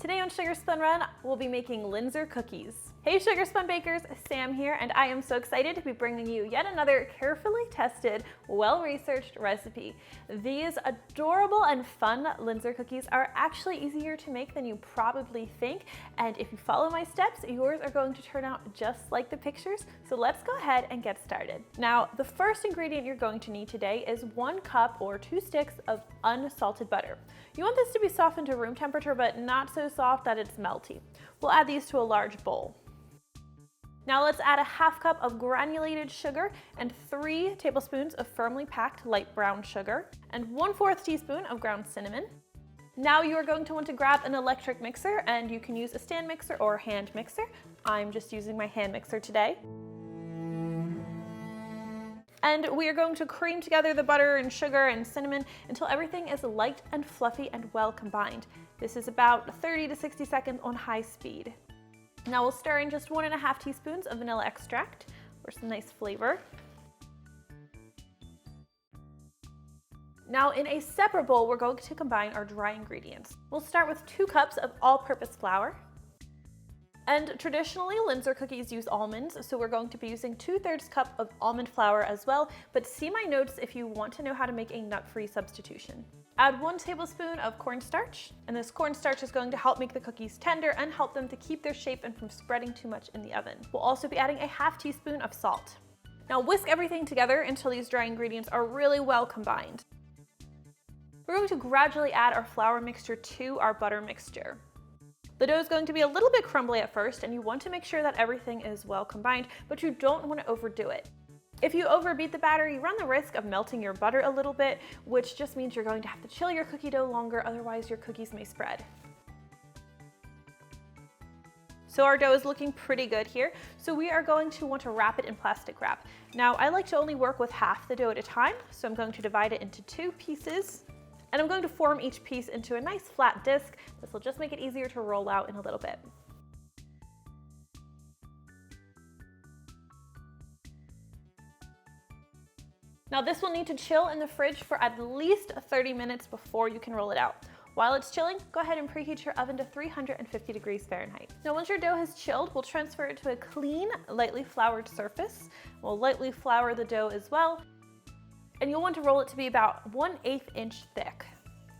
Today on Sugar Spun Run, we'll be making Linzer cookies. Hey Sugar Spun Bakers, Sam here, and I am so excited to be bringing you yet another carefully tested, well-researched recipe. These adorable and fun Linzer cookies are actually easier to make than you probably think, and if you follow my steps, yours are going to turn out just like the pictures, so let's go ahead and get started. Now, the first ingredient you're going to need today is 1 cup or 2 sticks of unsalted butter. You want this to be softened to room temperature, but not so soft that it's melty. We'll add these to a large bowl. Now let's add a 1/2 cup of granulated sugar and 3 tablespoons of firmly packed light brown sugar and 1/4 teaspoon of ground cinnamon. Now you are going to want to grab an electric mixer, and you can use a stand mixer or hand mixer. I'm just using my hand mixer today. And we are going to cream together the butter and sugar and cinnamon until everything is light and fluffy and well combined. This is about 30 to 60 seconds on high speed. Now we'll stir in just 1½ teaspoons of vanilla extract for some nice flavor. Now in a separate bowl, we're going to combine our dry ingredients. We'll start with 2 cups of all-purpose flour. And traditionally, Linzer cookies use almonds, so we're going to be using 2/3 cup of almond flour as well, but see my notes if you want to know how to make a nut-free substitution. Add 1 tablespoon of cornstarch, and this cornstarch is going to help make the cookies tender and help them to keep their shape and from spreading too much in the oven. We'll also be adding a 1/2 teaspoon of salt. Now whisk everything together until these dry ingredients are really well combined. We're going to gradually add our flour mixture to our butter mixture. The dough is going to be a little bit crumbly at first, and you want to make sure that everything is well combined, but you don't want to overdo it. If you overbeat the batter, you run the risk of melting your butter a little bit, which just means you're going to have to chill your cookie dough longer, otherwise your cookies may spread. So our dough is looking pretty good here, so we are going to want to wrap it in plastic wrap. Now I like to only work with half the dough at a time, so I'm going to divide it into 2 pieces. And I'm going to form each piece into a nice flat disc. This will just make it easier to roll out in a little bit. Now this will need to chill in the fridge for at least 30 minutes before you can roll it out. While it's chilling, go ahead and preheat your oven to 350 degrees Fahrenheit. Now once your dough has chilled, we'll transfer it to a clean, lightly floured surface. We'll lightly flour the dough as well. And you'll want to roll it to be about 1/8 inch thick.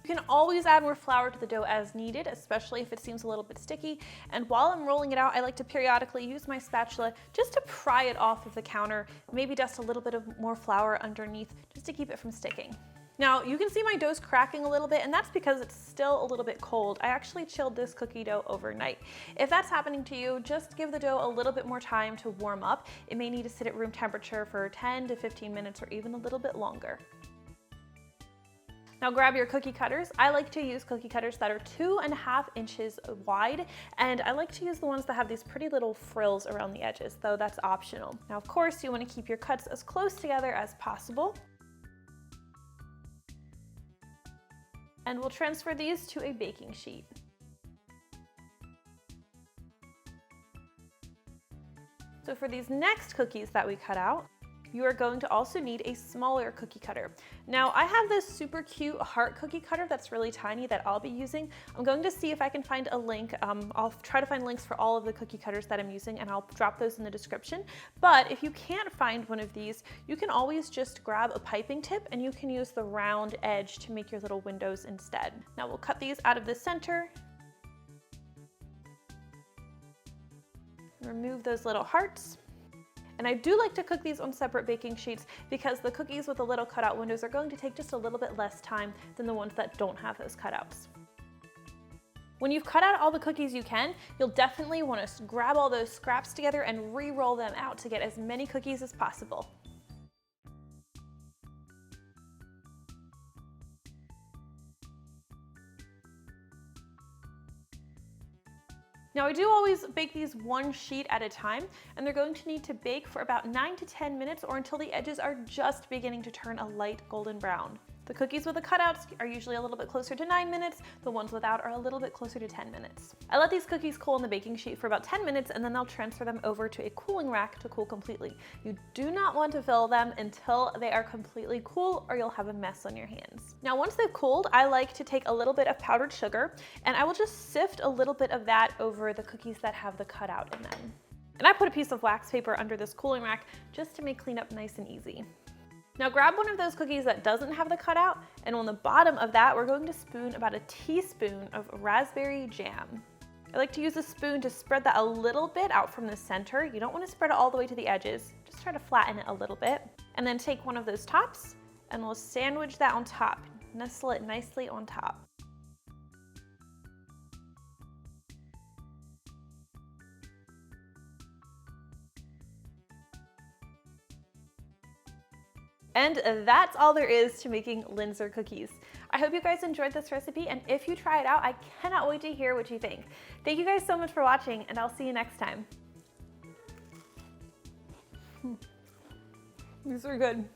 You can always add more flour to the dough as needed, especially if it seems a little bit sticky. And while I'm rolling it out, I like to periodically use my spatula just to pry it off of the counter, maybe dust a little bit of more flour underneath just to keep it from sticking. Now you can see my dough's cracking a little bit, and that's because it's still a little bit cold. I actually chilled this cookie dough overnight. If that's happening to you, just give the dough a little bit more time to warm up. It may need to sit at room temperature for 10 to 15 minutes or even a little bit longer. Now grab your cookie cutters. I like to use cookie cutters that are 2½ inches wide, and I like to use the ones that have these pretty little frills around the edges, though that's optional. Now of course you want to keep your cuts as close together as possible. And we'll transfer these to a baking sheet. So for these next cookies that we cut out, you are going to also need a smaller cookie cutter. Now I have this super cute heart cookie cutter that's really tiny that I'll be using. I'm going to see if I can find a link. I'll try to find links for all of the cookie cutters that I'm using, and I'll drop those in the description. But if you can't find one of these, you can always just grab a piping tip and you can use the round edge to make your little windows instead. Now we'll cut these out of the center. Remove those little hearts. And I do like to cook these on separate baking sheets because the cookies with the little cutout windows are going to take just a little bit less time than the ones that don't have those cutouts. When you've cut out all the cookies you can, you'll definitely want to grab all those scraps together and re-roll them out to get as many cookies as possible. Now I do always bake these 1 sheet at a time, and they're going to need to bake for about 9 to 10 minutes or until the edges are just beginning to turn a light golden brown. The cookies with the cutouts are usually a little bit closer to 9 minutes. The ones without are a little bit closer to 10 minutes. I let these cookies cool on the baking sheet for about 10 minutes and then I'll transfer them over to a cooling rack to cool completely. You do not want to fill them until they are completely cool or you'll have a mess on your hands. Now, once they've cooled, I like to take a little bit of powdered sugar and I will just sift a little bit of that over the cookies that have the cutout in them. And I put a piece of wax paper under this cooling rack just to make cleanup nice and easy. Now grab one of those cookies that doesn't have the cutout, and on the bottom of that, we're going to spoon about a teaspoon of raspberry jam. I like to use a spoon to spread that a little bit out from the center. You don't want to spread it all the way to the edges. Just try to flatten it a little bit. And then take one of those tops, and we'll sandwich that on top. Nestle it nicely on top. And that's all there is to making Linzer cookies. I hope you guys enjoyed this recipe, and if you try it out, I cannot wait to hear what you think. Thank you guys so much for watching, and I'll see you next time. These are good.